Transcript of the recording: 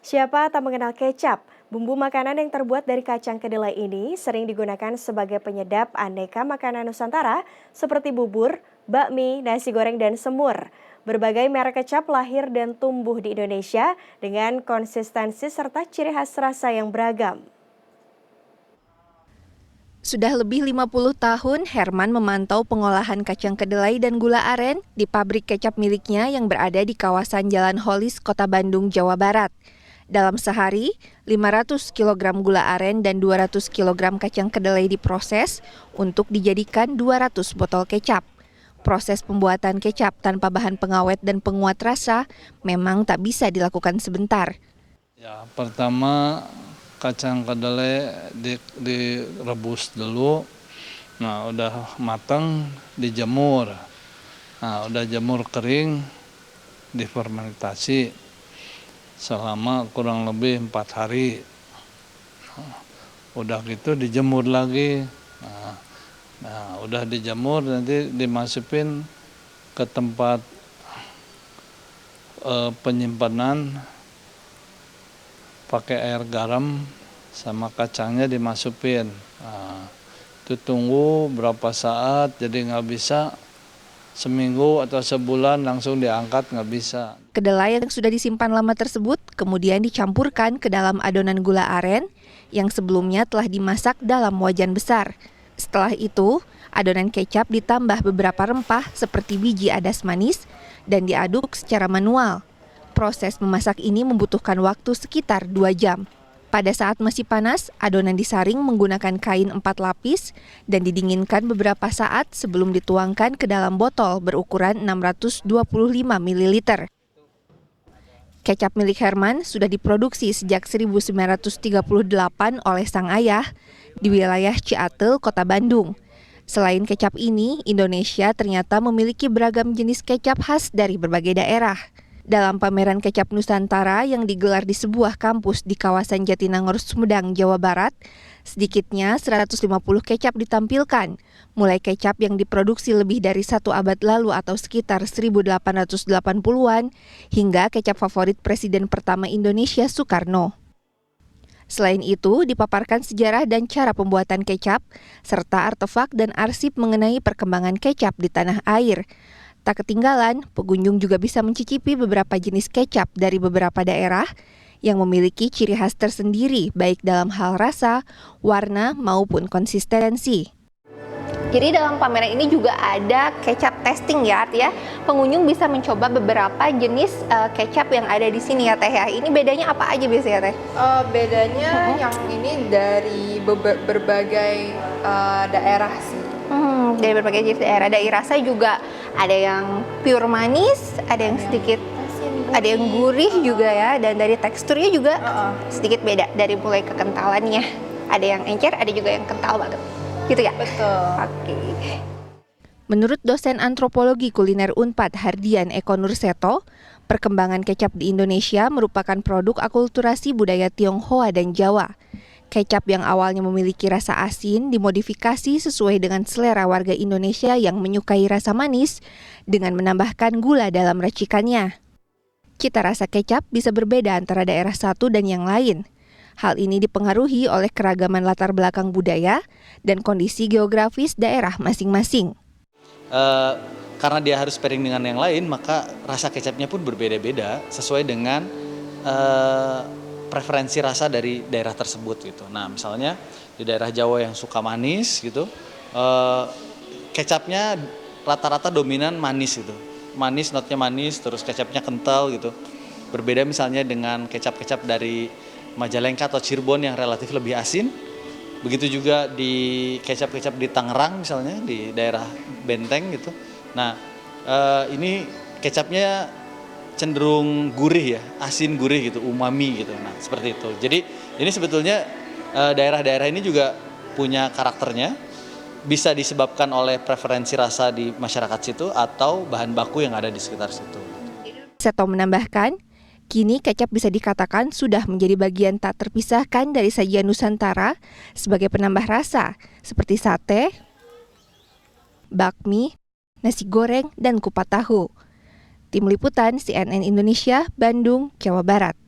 Siapa tak mengenal kecap? Bumbu makanan yang terbuat dari kacang kedelai ini sering digunakan sebagai penyedap aneka makanan Nusantara seperti bubur, bakmi, nasi goreng, dan semur. Berbagai merek kecap lahir dan tumbuh di Indonesia dengan konsistensi serta ciri khas rasa yang beragam. Sudah lebih 50 tahun, Herman memantau pengolahan kacang kedelai dan gula aren di pabrik kecap miliknya yang berada di kawasan Jalan Holis, Kota Bandung, Jawa Barat. Dalam sehari, 500 kg gula aren dan 200 kg kacang kedelai diproses untuk dijadikan 200 botol kecap. Proses pembuatan kecap tanpa bahan pengawet dan penguat rasa memang tak bisa dilakukan sebentar. Ya, pertama kacang kedelai direbus dulu. Nah, udah matang dijemur. Nah, udah jemur kering difermentasi selama kurang lebih 4 hari. Nah, udah gitu dijemur lagi. Nah, udah dijemur nanti dimasukin ke tempat penyimpanan, pakai air garam sama kacangnya dimasukin. Nah, itu tunggu berapa saat, jadi nggak bisa seminggu atau sebulan langsung diangkat, nggak bisa. Kedelai yang sudah disimpan lama tersebut kemudian dicampurkan ke dalam adonan gula aren yang sebelumnya telah dimasak dalam wajan besar. Setelah itu, adonan kecap ditambah beberapa rempah seperti biji adas manis dan diaduk secara manual. Proses memasak ini membutuhkan waktu sekitar 2 jam. Pada saat masih panas, adonan disaring menggunakan kain 4 lapis dan didinginkan beberapa saat sebelum dituangkan ke dalam botol berukuran 625 ml. Kecap milik Herman sudah diproduksi sejak 1938 oleh sang ayah di wilayah Ciatel, Kota Bandung. Selain kecap ini, Indonesia ternyata memiliki beragam jenis kecap khas dari berbagai daerah. Dalam pameran kecap Nusantara yang digelar di sebuah kampus di kawasan Jatinangor, Sumedang, Jawa Barat, sedikitnya 150 kecap ditampilkan, mulai kecap yang diproduksi lebih dari 1 abad lalu atau sekitar 1880-an, hingga kecap favorit Presiden pertama Indonesia, Soekarno. Selain itu, dipaparkan sejarah dan cara pembuatan kecap, serta artefak dan arsip mengenai perkembangan kecap di tanah air. Tak ketinggalan, pengunjung juga bisa mencicipi beberapa jenis kecap dari beberapa daerah yang memiliki ciri khas tersendiri baik dalam hal rasa, warna, maupun konsistensi. Jadi dalam pameran ini juga ada kecap testing ya, artinya pengunjung bisa mencoba beberapa jenis kecap yang ada di sini ya Teh ya. Ini bedanya apa aja biasanya Teh? Bedanya yang ini dari berbagai daerah sih. Dari berbagai jenis daerah. Dari rasa juga ada yang pure manis, ada yang sedikit ada yang gurih juga ya, dan dari teksturnya juga sedikit beda dari mulai kekentalannya. Ada yang encer, ada juga yang kental banget. Gitu ya? Betul. Oke. Menurut dosen antropologi kuliner Unpad Hardian Eko Nurseto, perkembangan kecap di Indonesia merupakan produk akulturasi budaya Tionghoa dan Jawa. Kecap yang awalnya memiliki rasa asin dimodifikasi sesuai dengan selera warga Indonesia yang menyukai rasa manis dengan menambahkan gula dalam racikannya. Cita rasa kecap bisa berbeda antara daerah satu dan yang lain. Hal ini dipengaruhi oleh keragaman latar belakang budaya dan kondisi geografis daerah masing-masing. Karena dia harus pairing dengan yang lain, maka rasa kecapnya pun berbeda-beda sesuai dengan preferensi rasa dari daerah tersebut gitu. Nah, misalnya di daerah Jawa yang suka manis gitu, kecapnya rata-rata dominan manis gitu. Manis, notnya manis, terus kecapnya kental gitu. Berbeda misalnya dengan kecap-kecap dari Majalengka atau Cirebon yang relatif lebih asin. Begitu juga di kecap-kecap di Tangerang misalnya, di daerah Benteng gitu. Nah, ini kecapnya cenderung gurih ya, asin gurih gitu, umami gitu. Nah, seperti itu. Jadi ini sebetulnya daerah-daerah ini juga punya karakternya, bisa disebabkan oleh preferensi rasa di masyarakat situ atau bahan baku yang ada di sekitar situ. Seto menambahkan, kini kecap bisa dikatakan sudah menjadi bagian tak terpisahkan dari sajian Nusantara sebagai penambah rasa seperti sate, bakmi, nasi goreng, dan kupat tahu. Tim Liputan CNN Indonesia, Bandung, Jawa Barat.